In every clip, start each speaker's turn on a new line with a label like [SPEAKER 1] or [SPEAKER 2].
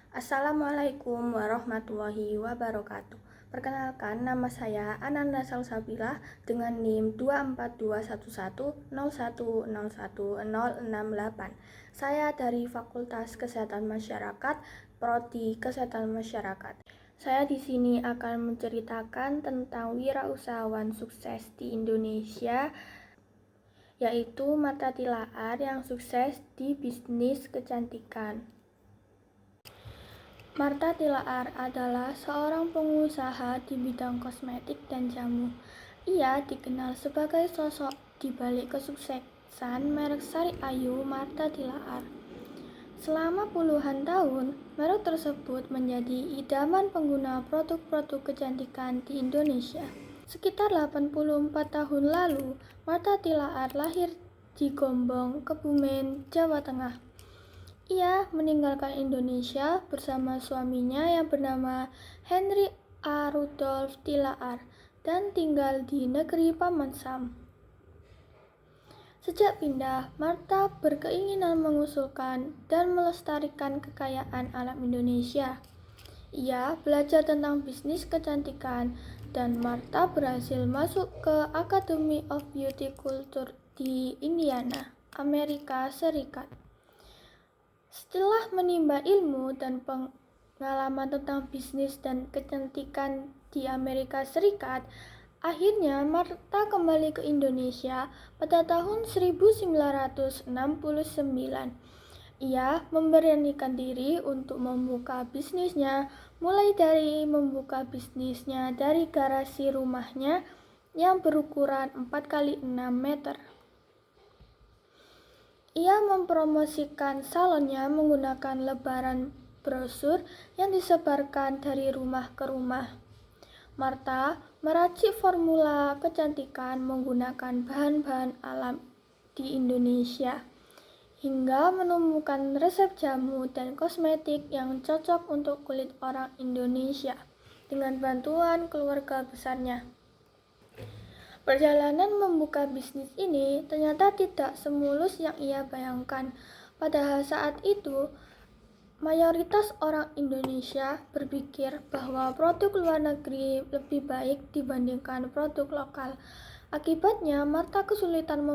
[SPEAKER 1] Assalamualaikum warahmatullahi wabarakatuh. Perkenalkan, nama saya Ananda Salsabila dengan NIM 242101011068. Saya dari Fakultas Kesehatan Masyarakat, Prodi Kesehatan Masyarakat. Saya di sini akan menceritakan tentang wirausahawan sukses di Indonesia, yaitu Martha Tilaar yang sukses di bisnis kecantikan. Martha Tilaar adalah seorang pengusaha di bidang kosmetik dan jamu. Ia dikenal sebagai sosok di balik kesuksesan merek Sari Ayu Martha Tilaar. Selama puluhan tahun, merek tersebut menjadi idaman pengguna produk-produk kecantikan di Indonesia. Sekitar 84 tahun lalu, Martha Tilaar lahir di Gombong, Kebumen, Jawa Tengah. Ia meninggalkan Indonesia bersama suaminya yang bernama Henry A. Rudolf Tilaar dan tinggal di negeri Paman Sam. Sejak pindah, Martha berkeinginan mengusulkan dan melestarikan kekayaan alam Indonesia. Ia belajar tentang bisnis kecantikan dan Martha berhasil masuk ke Academy of Beauty Culture di Indiana, Amerika Serikat. Setelah menimba ilmu dan pengalaman tentang bisnis dan kecantikan di Amerika Serikat, akhirnya Martha kembali ke Indonesia pada tahun 1969. Ia memberanikan diri untuk membuka bisnisnya, mulai dari membuka bisnisnya dari garasi rumahnya yang berukuran 4x6 meter. Ia mempromosikan salonnya menggunakan lembaran brosur yang disebarkan dari rumah ke rumah. Martha meracik formula kecantikan menggunakan bahan-bahan alam di Indonesia, hingga menemukan resep jamu dan kosmetik yang cocok untuk kulit orang Indonesia dengan bantuan keluarga besarnya. Perjalanan membuka bisnis ini ternyata tidak semulus yang ia bayangkan. Pada saat itu, mayoritas orang Indonesia berpikir bahwa produk luar negeri lebih baik dibandingkan produk lokal. Akibatnya, Martha kesulitan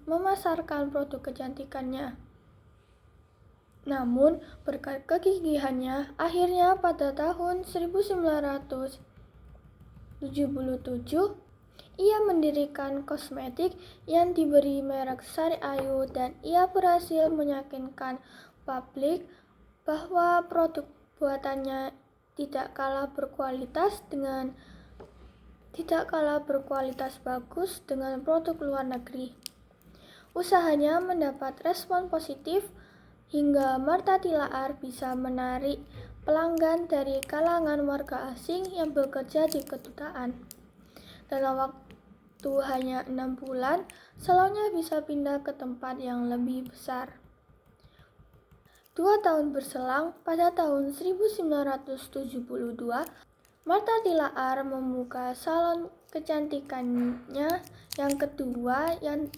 [SPEAKER 1] memasarkan produk kecantikannya. Namun, berkat kegigihannya, akhirnya pada tahun 1977, ia mendirikan kosmetik yang diberi merek Sari Ayu dan ia berhasil meyakinkan publik bahwa produk buatannya tidak kalah berkualitas bagus dengan produk luar negeri. Usahanya mendapat respon positif hingga Martha Tilaar bisa menarik pelanggan dari kalangan warga asing yang bekerja di kedutaan. Dalam waktu hanya 6 bulan, salonnya bisa pindah ke tempat yang lebih besar. 2 tahun berselang, pada tahun 1972, Martha Tilaar membuka salon kecantikannya yang kedua yang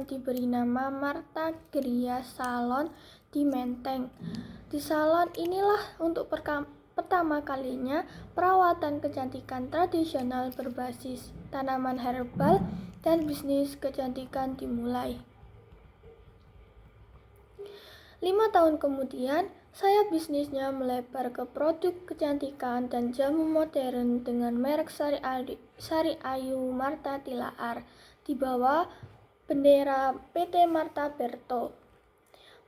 [SPEAKER 1] diberi nama Martha Gria Salon di Menteng. Di salon inilah untuk pertama kalinya perawatan kecantikan tradisional berbasis tanaman herbal dan bisnis kecantikan dimulai. 5 tahun kemudian, sayap bisnisnya melebar ke produk kecantikan dan jamu modern dengan merek Sari Ayu Martha Tilaar di bawah bendera PT Martha Berto.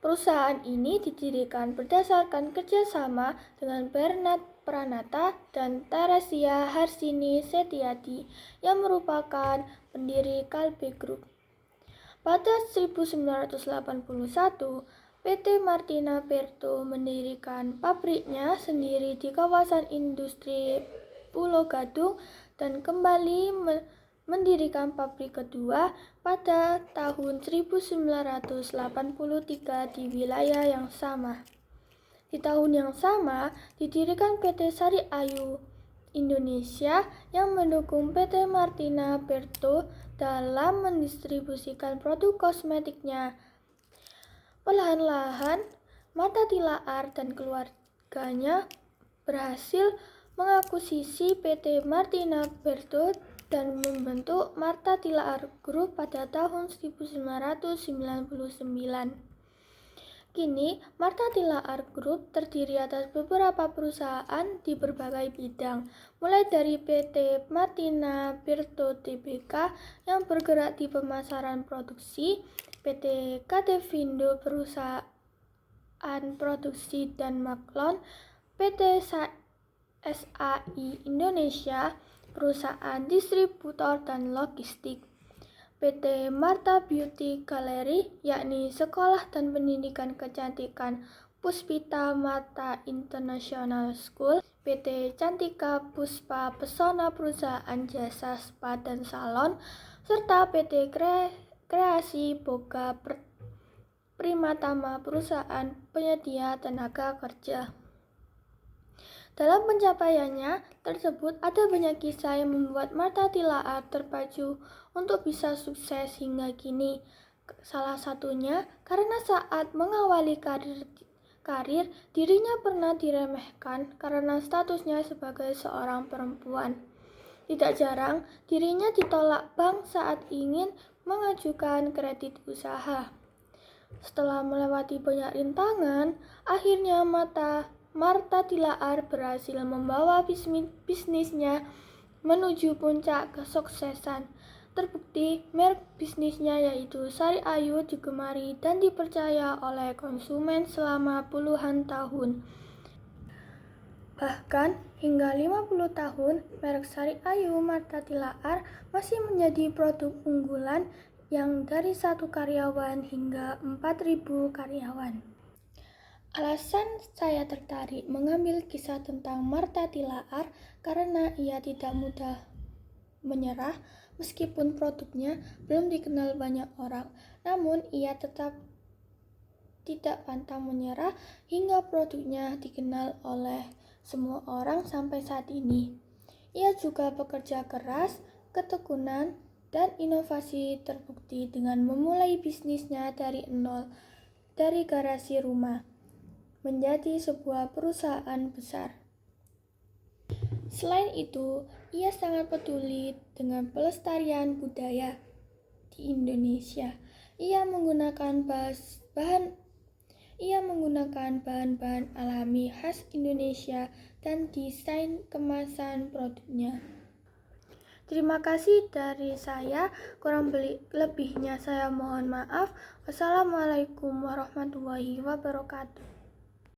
[SPEAKER 1] Perusahaan ini didirikan berdasarkan kerjasama dengan Bernard Pranata dan Teresia Harsini Setiadi yang merupakan pendiri Kalbe Group. Pada 1981, PT Martina Berto mendirikan pabriknya sendiri di kawasan industri Pulau Gadung dan kembali mendirikan pabrik kedua pada tahun 1983 di wilayah yang sama. Di tahun yang sama, didirikan PT Sari Ayu Indonesia yang mendukung PT Martina Berto dalam mendistribusikan produk kosmetiknya. Perlahan-lahan, Martha Tilaar dan ketiganya berhasil mengakuisisi PT Martina Bertut dan membentuk Martha Tilaar Group pada tahun 1999. Kini, Martha Tilaar Group terdiri atas beberapa perusahaan di berbagai bidang, mulai dari PT Martina Bertut Tbk yang bergerak di pemasaran produksi, PT Kadevindo perusahaan produksi dan maklon, PT SAI Indonesia perusahaan distributor dan logistik, PT Martha Beauty Gallery yakni sekolah dan pendidikan kecantikan Puspita Martha International School, PT Cantika Puspa Pesona perusahaan jasa spa dan salon, serta PT Kreasi Boga Primatama perusahaan penyedia tenaga kerja. Dalam pencapaiannya tersebut ada banyak kisah yang membuat Martha Tilaar terpacu untuk bisa sukses hingga kini. Salah satunya karena saat mengawali karir dirinya pernah diremehkan karena statusnya sebagai seorang perempuan. Tidak jarang dirinya ditolak bank saat ingin mengajukan kredit usaha. Setelah melewati banyak rintangan, akhirnya Martha Tilaar berhasil membawa bisnisnya menuju puncak kesuksesan. Terbukti, merek bisnisnya yaitu Sari Ayu digemari dan dipercaya oleh konsumen selama puluhan tahun. Bahkan hingga 50 tahun, merek Sari Ayu Martha Tilaar masih menjadi produk unggulan yang dari 1 karyawan hingga 4.000 karyawan. Alasan saya tertarik mengambil kisah tentang Martha Tilaar karena ia tidak mudah menyerah meskipun produknya belum dikenal banyak orang. Namun ia tetap tidak pantang menyerah hingga produknya dikenal oleh semua orang sampai saat ini. Ia juga bekerja keras, ketekunan, dan inovasi terbukti dengan memulai bisnisnya dari nol, dari garasi rumah, menjadi sebuah perusahaan besar. Selain itu, ia sangat peduli dengan pelestarian budaya di Indonesia. Ia menggunakan bahan-bahan alami khas Indonesia dan desain kemasan produknya. Terima kasih dari saya, kurang lebihnya saya mohon maaf. Wassalamualaikum warahmatullahi wabarakatuh.